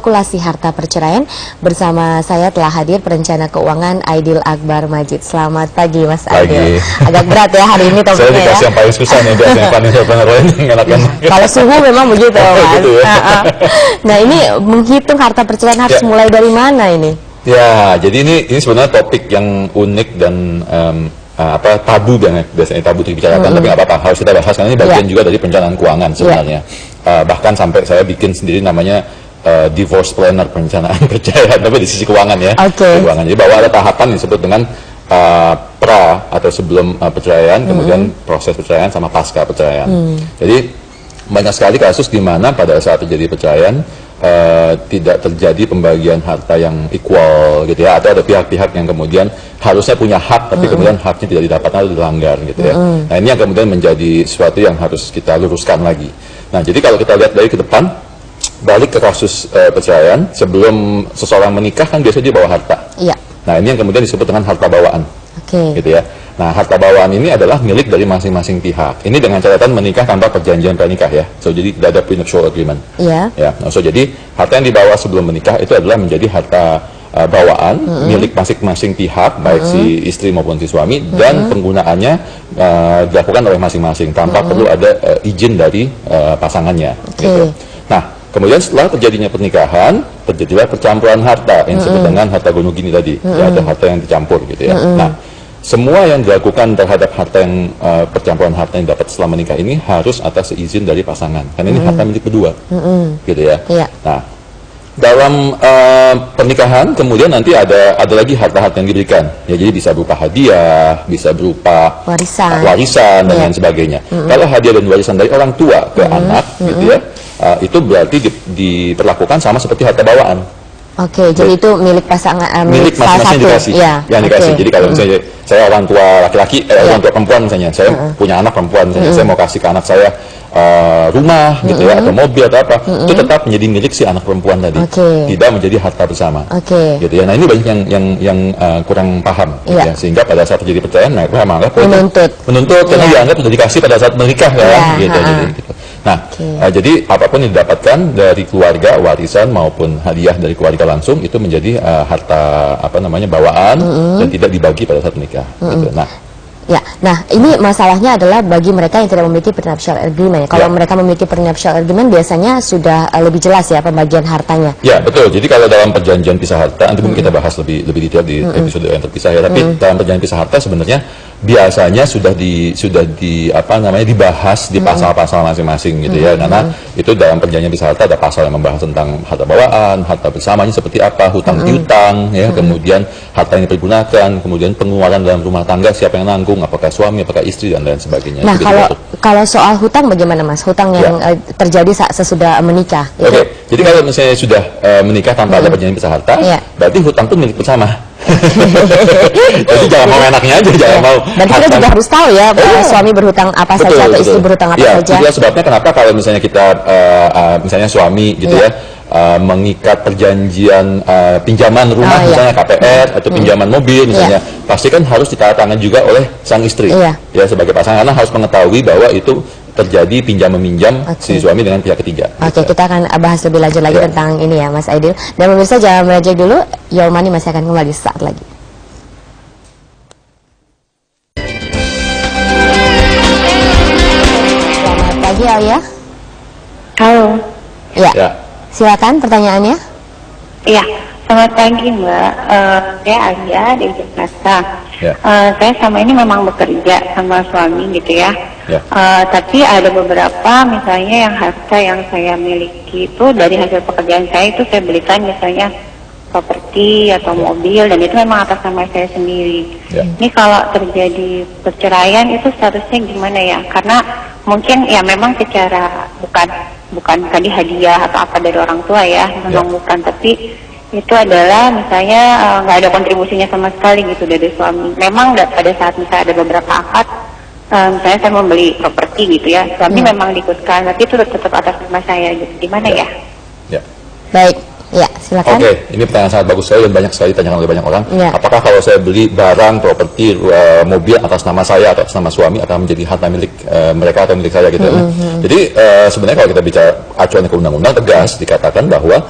spekulasi harta perceraian. Bersama saya telah hadir perencana keuangan Aidil Akbar Majid. Selamat pagi Mas Aidil. Agak berat ya hari ini topiknya. Saya dikasih yang paling susah nih, biasanya financial planner ini enak-enak. Kalau suhu memang begitu Mas. Gitu ya. Nah ini menghitung harta perceraian harus mulai dari mana ini? Ya, jadi ini sebenarnya topik yang unik dan tabu banget, biasanya tabu dibicarakan, tapi nggak apa-apa, harus kita bahas karena ini bagian juga dari perencanaan keuangan sebenarnya. Bahkan sampai saya bikin sendiri namanya divorce planner, perencanaan perceraian, tapi di sisi keuangan ya. Keuangan. Jadi bahwa ada tahapan disebut dengan pra atau sebelum perceraian, kemudian proses perceraian sama pasca perceraian. Jadi banyak sekali kasus di mana pada saat terjadi perceraian tidak terjadi pembagian harta yang equal gitu ya, atau ada pihak-pihak yang kemudian harusnya punya hak tapi kemudian haknya tidak didapat atau dilanggar gitu ya. Nah ini yang kemudian menjadi sesuatu yang harus kita luruskan lagi. Nah jadi kalau kita lihat dari ke depan, balik ke kasus perceraian, sebelum seseorang menikah kan biasanya dia bawa harta. Nah ini yang kemudian disebut dengan harta bawaan. Gitu ya. Nah, harta bawaan ini adalah milik dari masing-masing pihak. Ini dengan catatan menikah tanpa perjanjian pranikah ya. So jadi tidak ada prenuptial agreement. Ya. So jadi harta yang dibawa sebelum menikah itu adalah menjadi harta bawaan milik masing-masing pihak, baik si istri maupun si suami, dan penggunaannya dilakukan oleh masing-masing tanpa perlu ada izin dari pasangannya. Gitu. Nah, kemudian setelah terjadinya pernikahan, terjadilah percampuran harta yang disebut dengan harta gono gini tadi. Ya, ada harta yang dicampur gitu ya. Nah, semua yang dilakukan terhadap harta yang percampuran harta yang dapat setelah menikah ini harus atas izin dari pasangan, karena ini harta milik kedua, gitu ya. Nah, dalam pernikahan kemudian nanti ada lagi harta-harta yang diberikan, ya jadi bisa berupa hadiah, bisa berupa warisan dan lain sebagainya. Kalau hadiah dan warisan dari orang tua ke anak, gitu ya, itu berarti diperlakukan sama seperti harta bawaan. Jadi itu milik pasangan, milik masing-masing dikasih, yang dikasih. Jadi kalau misalnya saya orang tua laki-laki, orang tua perempuan misalnya, saya punya anak perempuan, misalnya saya mau kasih ke anak saya rumah, gitu ya, atau mobil atau apa, itu tetap menjadi milik si anak perempuan tadi, tidak menjadi harta bersama, gitu ya. Nah ini banyak yang kurang paham, gitu ya. Sehingga pada saat terjadi perceraian, mereka menganggap menuntut karena dianggap sudah dikasih pada saat menikah, kan, gitu. Jadi, gitu. Nah, jadi apapun yang didapatkan dari keluarga, warisan maupun hadiah dari keluarga langsung itu menjadi harta bawaan dan tidak dibagi pada saat menikah. Gitu. Nah ini masalahnya adalah bagi mereka yang tidak memiliki prenuptial agreement. Kalau mereka memiliki prenuptial agreement biasanya sudah lebih jelas ya pembagian hartanya. Ya betul. Jadi kalau dalam perjanjian pisah harta, nanti mungkin kita bahas lebih detail di episode yang terpisah ya. Tapi dalam perjanjian pisah harta sebenarnya biasanya sudah dibahas di pasal-pasal masing-masing gitu ya, karena itu dalam perjanjian pisah harta ada pasal yang membahas tentang harta bawaan, harta bersamanya seperti apa, hutang piutang ya, kemudian harta yang dipergunakan, kemudian pengeluaran dalam rumah tangga siapa yang nanggung, apakah suami, apakah istri dan lain sebagainya. Nah kalau soal hutang bagaimana Mas? Hutang yang terjadi sesudah menikah. Jadi kalau misalnya sudah menikah tanpa ada perjanjian pisah harta, berarti hutang itu milik bersama. Jadi jangan mau enaknya aja, jangan mau. Dan kita juga harus tahu ya, suami berhutang apa saja atau istri berhutang apa saja. Itulah sebabnya kenapa kalau misalnya kita, misalnya suami gitu ya, mengikat perjanjian pinjaman rumah, misalnya KPR atau pinjaman mobil misalnya, pasti kan harus ditandatangani juga oleh sang istri, ya sebagai pasangan, karena harus mengetahui bahwa itu terjadi pinjam-meminjam si suami dengan pihak ketiga. Kita akan bahas lebih lanjut lagi tentang ini ya Mas Aidil. Dan pemirsa jangan beranjak dulu, Your Money masih akan kembali saat lagi. Selamat pagi Alia. Halo. Silakan pertanyaannya. Selamat pagi Mbak. Saya Alia dari Jakarta. Saya sama ini memang bekerja sama suami gitu ya. Tapi ada beberapa misalnya yang harta yang saya miliki itu dari hasil pekerjaan saya itu saya belikan misalnya properti atau mobil, dan itu memang atas nama saya sendiri. Ini kalau terjadi perceraian itu seharusnya gimana ya? Karena mungkin ya memang secara bukan tadi hadiah atau apa dari orang tua ya, memang bukan, tapi itu adalah misalnya nggak ada kontribusinya sama sekali gitu dari suami. Memang pada saat misalnya ada beberapa akad, misalnya saya membeli properti gitu ya, suami memang diikutkan, tapi itu tetap atas nama saya gitu. Gimana ya? Baik, silakan. Ini pertanyaan sangat bagus sekali dan banyak sekali ditanyakan oleh banyak orang. Apakah kalau saya beli barang, properti, mobil atas nama saya atau atas nama suami akan menjadi harta milik mereka atau milik saya gitu? Jadi sebenarnya kalau kita bicara acuan ke undang-undang tegas dikatakan bahwa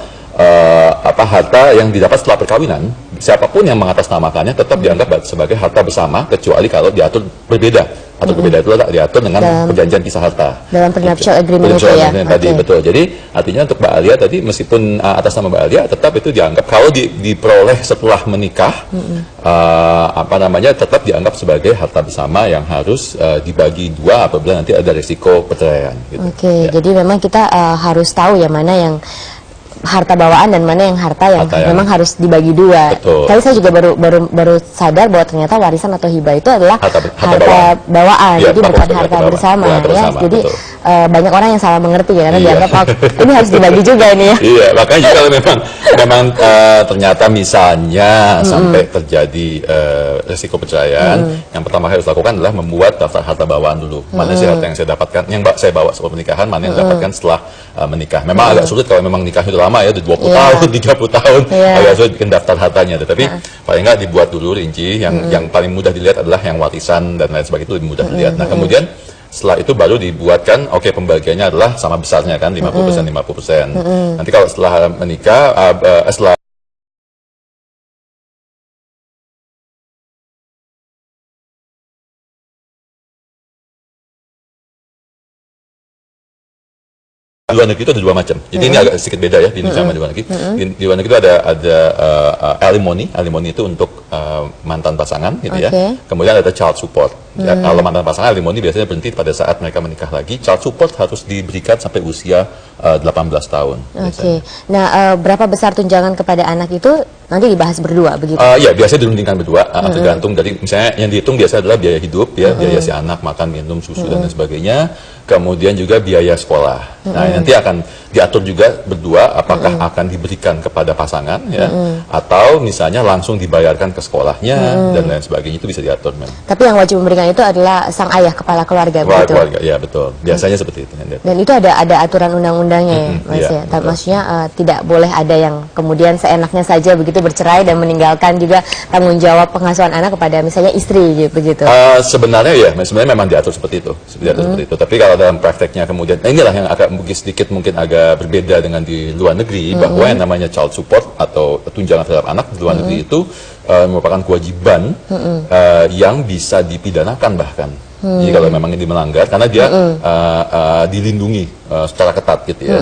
harta yang didapat setelah perkawinan, siapapun yang mengatasnamakannya tetap dianggap sebagai harta bersama, kecuali kalau diatur berbeda. Atau berbeda itu diatur dengan perjanjian pisah harta. Dalam prenuptial agreement itu ya. Tadi betul. Jadi artinya untuk Mbak Alia tadi, meskipun atas nama Mbak Alia, tetap itu dianggap kalau diperoleh setelah menikah, tetap dianggap sebagai harta bersama yang harus dibagi dua apabila nanti ada risiko perceraian. Gitu. Jadi memang kita harus tahu ya mana yang harta bawaan dan mana yang harta yang memang harus dibagi dua. Tadi saya juga baru sadar bahwa ternyata warisan atau hibah itu adalah harta bawaan, jadi bukan harta bersama ya. Jadi banyak orang yang salah mengerti ya, karena dianggap ini harus dibagi juga ini ya. Iya, makanya kalau memang ternyata misalnya sampai terjadi risiko perceraian, yang pertama harus lakukan adalah membuat daftar harta bawaan dulu. Mana sih harta yang saya dapatkan, yang saya bawa sebelum pernikahan, mana yang dapatkan setelah menikah. Memang agak sulit kalau memang nikahnya udah lama ya, udah 20 tahun, 30 tahun, agak sulit bikin daftar hartanya. Tetapi paling nggak dibuat dulu rinci, yang paling mudah dilihat adalah yang warisan dan lain sebagainya, itu lebih mudah dilihat. Nah kemudian setelah itu baru dibuatkan, pembagiannya adalah sama besarnya kan, 50%, 50%. Nanti kalau setelah menikah, setelah di luar negeri itu ada dua macam. Jadi ini agak sedikit beda ya di Indonesia sama di luar negeri. Di luar negeri itu ada alimony. Alimony itu untuk mantan pasangan gitu ya. Kemudian ada child support. Ya, kalau mantan pasangan, alimony biasanya berhenti pada saat mereka menikah lagi. Child support harus diberikan sampai usia 18 tahun. Nah, berapa besar tunjangan kepada anak itu nanti dibahas berdua begitu? Ya, biasanya dirundingkan berdua, tergantung dari, misalnya yang dihitung biasanya adalah biaya hidup ya, biaya si anak, makan, minum, susu dan lain sebagainya. Kemudian juga biaya sekolah. Nah, nanti akan diatur juga berdua apakah akan diberikan kepada pasangan ya, atau misalnya langsung dibayarkan ke sekolahnya dan lain sebagainya, itu bisa diatur memang. Tapi yang wajib memberikan itu adalah sang ayah, kepala keluarga, begitu? Keluarga, ya betul. Biasanya seperti itu. Dan itu ada aturan undang-undangnya ya, Mas ya? Maksudnya tidak boleh ada yang kemudian seenaknya saja begitu bercerai dan meninggalkan juga tanggung jawab pengasuhan anak kepada misalnya istri begitu? Sebenarnya ya, memang diatur seperti itu. Seperti itu. Tapi kalau dalam prakteknya kemudian, inilah yang agak sedikit mungkin agak berbeda dengan di luar negeri, bahwa yang namanya child support atau tunjangan terhadap anak di luar negeri itu merupakan kewajiban yang bisa dipidanakan bahkan. Jadi kalau memang ini melanggar, karena dia dilindungi secara ketat gitu ya.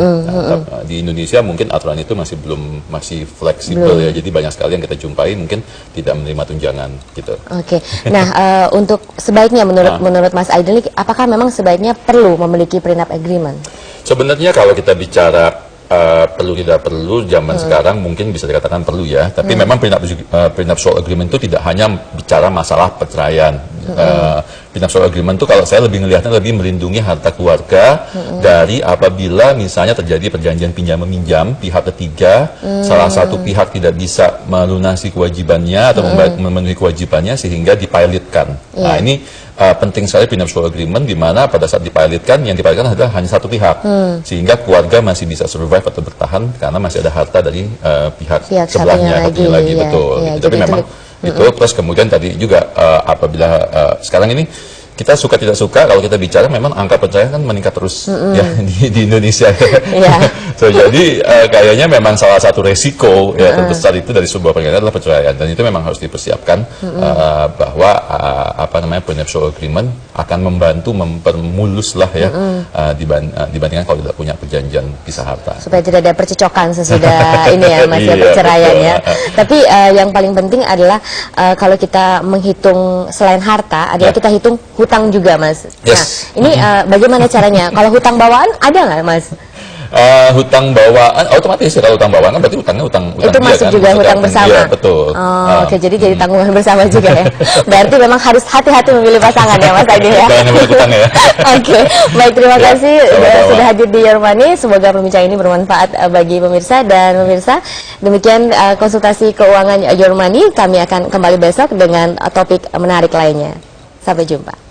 Di Indonesia mungkin aturan itu masih fleksibel ya. Jadi banyak sekali yang kita jumpai mungkin tidak menerima tunjangan gitu. Nah untuk sebaiknya menurut Mas Aidil, apakah memang sebaiknya perlu memiliki prenup agreement? Sebenarnya kalau kita bicara perlu tidak perlu, zaman sekarang mungkin bisa dikatakan perlu ya. Tapi memang prenuptial agreement itu tidak hanya bicara masalah perceraian. Prenuptial agreement itu kalau saya lebih melihatnya lebih melindungi harta keluarga dari apabila misalnya terjadi perjanjian pinjam meminjam, pihak ketiga salah satu pihak tidak bisa melunasi kewajibannya atau memenuhi kewajibannya sehingga dipilotkan. Nah ini penting sekali prenuptial agreement, di mana pada saat dipilotkan, yang dipilotkan adalah hanya satu pihak, sehingga keluarga masih bisa survive atau bertahan karena masih ada harta dari pihak sebelahnya lagi betul. Tapi memang itu plus kemudian tadi juga apabila sekarang ini kita suka tidak suka kalau kita bicara memang angka perceraian kan meningkat terus ya di Indonesia. Jadi kayaknya memang salah satu resiko ya terbesar itu dari sebuah pernikahan adalah perceraian, dan itu memang harus dipersiapkan bahwa prenuptial agreement akan membantu mempermulus lah ya dibandingkan kalau tidak punya perjanjian pisah harta. Supaya tidak ada percecokan sesudah ini ya Mas ya, perceraian ya. Tapi yang paling penting adalah kalau kita menghitung selain harta adalah kita hitung hutang juga Mas. Nah ini bagaimana caranya? Kalau hutang bawaan ada nggak Mas? Hutang bawaan otomatis ya, kalau hutang bawaan kan berarti hutangnya hutang itu masuk kan? Juga hutang bersama. Iya, betul. Jadi tanggungan bersama juga ya. Berarti memang harus hati-hati memilih pasangan ya Mas Aidil ya. Jangan banyak hutang ya. Baik, terima kasih sudah hadir di Your Money. Semoga perbincangan ini bermanfaat bagi pemirsa dan pemirsa. Demikian konsultasi keuangan Your Money. Kami akan kembali besok dengan topik menarik lainnya. Sampai jumpa.